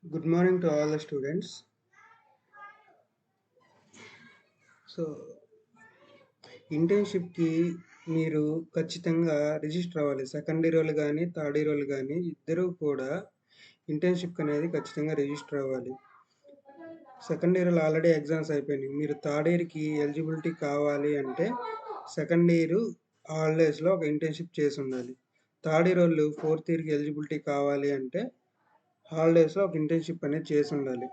Good morning to all the students. So ఇంటర్న్షిప్కి మీరు ఖచ్చితంగా రిజిస్టర్ అవ్వాలి. సెకండ్ ఇయర్ వాళ్ళు కానీ థర్డ్ ఇయర్ వాళ్ళు కానీ ఇద్దరు కూడా ఇంటర్న్షిప్ అనేది ఖచ్చితంగా రిజిస్టర్ అవ్వాలి. సెకండ్ ఇయర్లో ఆల్రెడీ ఎగ్జామ్స్ అయిపోయినాయి. మీరు థర్డ్ ఇయర్కి ఎలిజిబిలిటీ కావాలి అంటే సెకండ్ ఇయర్ హాలిడేస్లో ఒక ఇంటర్న్షిప్ చేసి ఉండాలి. థర్డ్ ఇయర్ వాళ్ళు ఫోర్త్ ఇయర్కి ఎలిజిబిలిటీ కావాలి అంటే హాలిడేస్లో ఒక ఇంటర్న్షిప్ అనేది చేసి ఉండాలి.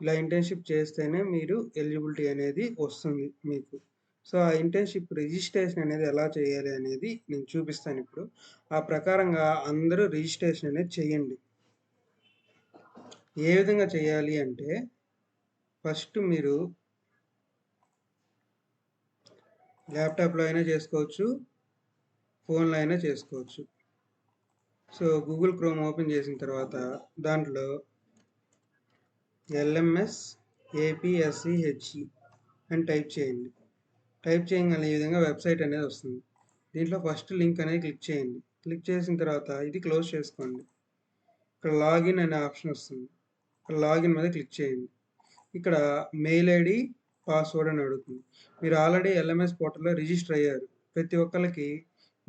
ఇలా ఇంటర్న్షిప్ చేస్తేనే మీరు ఎలిజిబిలిటీ అనేది వస్తుంది మీకు. సో ఆ ఇంటర్న్షిప్ రిజిస్ట్రేషన్ అనేది ఎలా చేయాలి అనేది నేను చూపిస్తాను ఇప్పుడు. ఆ ప్రకారంగా అందరూ రిజిస్ట్రేషన్ అనేది చేయండి. ఏ విధంగా చేయాలి అంటే ఫస్ట్ మీరు ల్యాప్టాప్లో అయినా చేసుకోవచ్చు, ఫోన్లో అయినా చేసుకోవచ్చు. సో గూగుల్ క్రోమ్ ఓపెన్ చేసిన తర్వాత దాంట్లో LMS APSCHE అని టైప్ చేయండి. టైప్ చేయగానే ఈ విధంగా వెబ్సైట్ అనేది వస్తుంది. దీంట్లో ఫస్ట్ లింక్ అనేది క్లిక్ చేయండి. క్లిక్ చేసిన తర్వాత ఇది క్లోజ్ చేసుకోండి. ఇక్కడ లాగిన్ అనే ఆప్షన్ వస్తుంది. ఇక్కడ లాగిన్ మీద క్లిక్ చేయండి. ఇక్కడ మెయిల్ ఐడి పాస్వర్డ్ అని అడుగుతుంది. మీరు ఆల్రెడీ LMS పోర్టల్లో రిజిస్టర్ అయ్యారు. ప్రతి ఒక్కరికి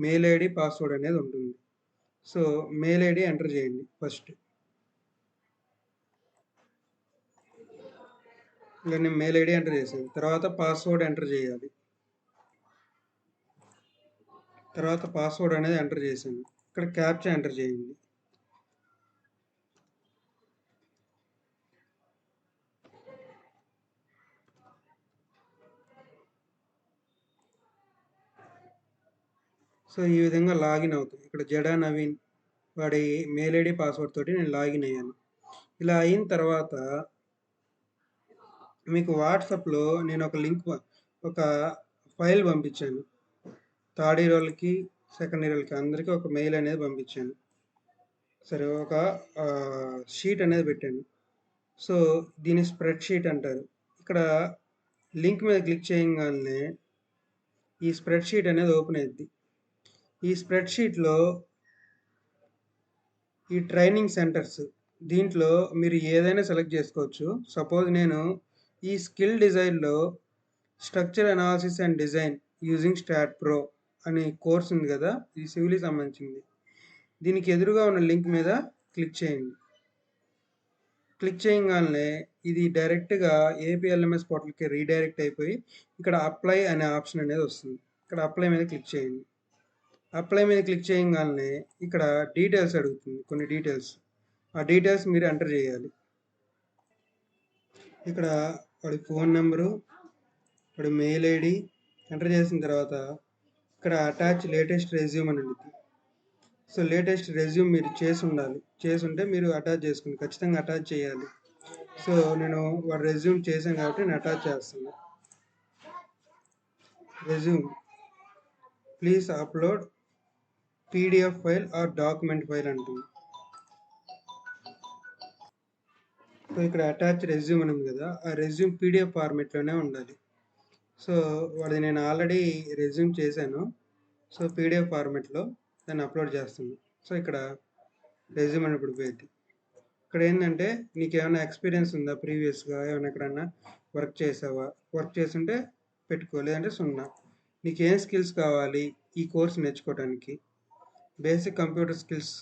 మెయిల్ ఐడి పాస్వర్డ్ అనేది ఉంటుంది. సో మెయిల్ ఐడి ఎంటర్ చేయండి ఫస్ట్. ఇలా నేను మెయిల్ ఐడి ఎంటర్ చేశాను. తర్వాత పాస్వర్డ్ ఎంటర్ చేయాలి. తర్వాత పాస్వర్డ్ అనేది ఎంటర్ చేశాను. ఇక్కడ క్యాప్చా ఎంటర్ చేయండి. సో ఈ విధంగా లాగిన్ అవుతుంది. ఇక్కడ జడా నవీన్ వాడి మెయిల్ ఐడి పాస్వర్డ్ తోటి నేను లాగిన్ అయ్యాను. ఇలా అయిన తర్వాత మీకు వాట్సాప్లో నేను ఒక ఫైల్ పంపించాను. థర్డ్ ఇయర్ వాళ్ళకి సెకండ్ ఇయర్ వాళ్ళకి అందరికీ ఒక మెయిల్ అనేది పంపించాను. సరే, ఒక షీట్ అనేది పెట్టాను. సో దీన్ని స్ప్రెడ్ షీట్ అంటారు. ఇక్కడ లింక్ మీద క్లిక్ చేయగానే ఈ స్ప్రెడ్ షీట్ అనేది ఓపెన్ అయ్యింది. ఈ స్ప్రెడ్ షీట్లో ఈ ట్రైనింగ్ సెంటర్స్ దీంట్లో మీరు ఏదైనా సెలెక్ట్ చేసుకోవచ్చు. సపోజ్ నేను ఈ స్కిల్ డిజైన్లో structure analysis and design using start pro అనే కోర్స్ ఉంది కదా, ఇది సివిల్కి సంబంధించింది. దీనికి ఎదురుగా ఉన్న లింక్ మీద క్లిక్ చేయండి. క్లిక్ చేయగానే ఇది డైరెక్ట్గా APLMS పోర్టల్కి రీడైరెక్ట్ అయిపోయి ఇక్కడ అప్లై అనే ఆప్షన్ అనేది వస్తుంది. ఇక్కడ అప్లై మీద క్లిక్ చేయండి. అప్లై మీద క్లిక్ చేయగానే ఇక్కడ డీటెయిల్స్ అడుగుతుంది, కొన్ని డీటెయిల్స్. ఆ డీటెయిల్స్ మీరు ఎంటర్ చేయాలి. ఇక్కడ వాడి ఫోన్ నెంబరు, వాడి మెయిల్ ఐడి ఎంటర్ చేసిన తర్వాత ఇక్కడ అటాచ్ లేటెస్ట్ రెజ్యూమ్ అని ఉంటుంది. సో లేటెస్ట్ రెజ్యూమ్ మీరు చేసి ఉంటే మీరు అటాచ్ చేసుకోండి, ఖచ్చితంగా అటాచ్ చేయాలి. సో నేను వాడు రెజ్యూమ్ చేశాను కాబట్టి నేను అటాచ్ చేస్తాను. Resume please upload PDF file or document file అంటుంది. సో ఇక్కడ అటాచ్ రెజ్యూమ్ అని ఉంది కదా, ఆ రెజ్యూమ్ PDF ఫార్మేట్లోనే ఉండాలి. సో వాడిది నేను ఆల్రెడీ రెజ్యూమ్ చేశాను. సో PDF ఫార్మేట్లో దాన్ని అప్లోడ్ చేస్తున్నాను. సో ఇక్కడ రెజ్యూమ్ అని ఇప్పుడు పోయింది. ఇక్కడ ఏంటంటే నీకు ఏమైనా ఎక్స్పీరియన్స్ ఉందా, ప్రీవియస్గా ఏమైనా ఎక్కడన్నా వర్క్ చేసావా, వర్క్ చేస్తుంటే పెట్టుకో, లేదంటే 0. నీకు ఏం స్కిల్స్ కావాలి ఈ కోర్స్ నేర్చుకోవడానికి, బేసిక్ కంప్యూటర్ స్కిల్స్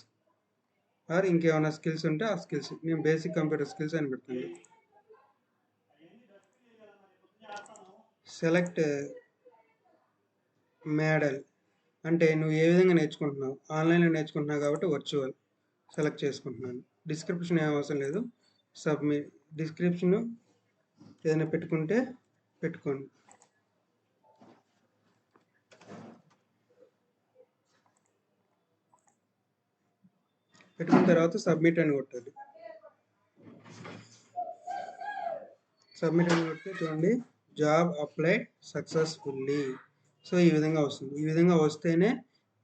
ఆర్ ఇంకేమైనా స్కిల్స్ ఉంటే ఆ స్కిల్స్. నేను బేసిక్ కంప్యూటర్ స్కిల్స్ అని పెడుతుంది. సెలెక్ట్ మోడల్ అంటే నువ్వు ఏ విధంగా నేర్చుకుంటున్నావు, ఆన్లైన్లో నేర్చుకుంటున్నావు కాబట్టి వర్చువల్ సెలెక్ట్ చేసుకుంటున్నాను. డిస్క్రిప్షన్ ఏం అవసరం లేదు. సబ్మిట్ డిస్క్రిప్షన్ ఏదైనా పెట్టుకుంటే పెట్టుకోండి. పెట్టుకున్న తర్వాత సబ్మిట్ అని కొట్టాలి. సబ్మిట్ అని కొడితే చూడండి, జాబ్ అప్లైడ్ సక్సెస్ఫుల్లీ. సో ఈ విధంగా వస్తుంది. ఈ విధంగా వస్తేనే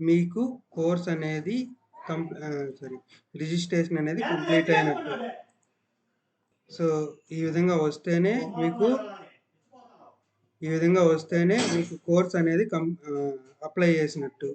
మీకు కోర్స్ అనేది రిజిస్ట్రేషన్ అనేది కంప్లీట్ అయినట్టు. సో ఈ విధంగా వస్తేనే మీకు కోర్స్ అనేది అప్లై చేసినట్టు.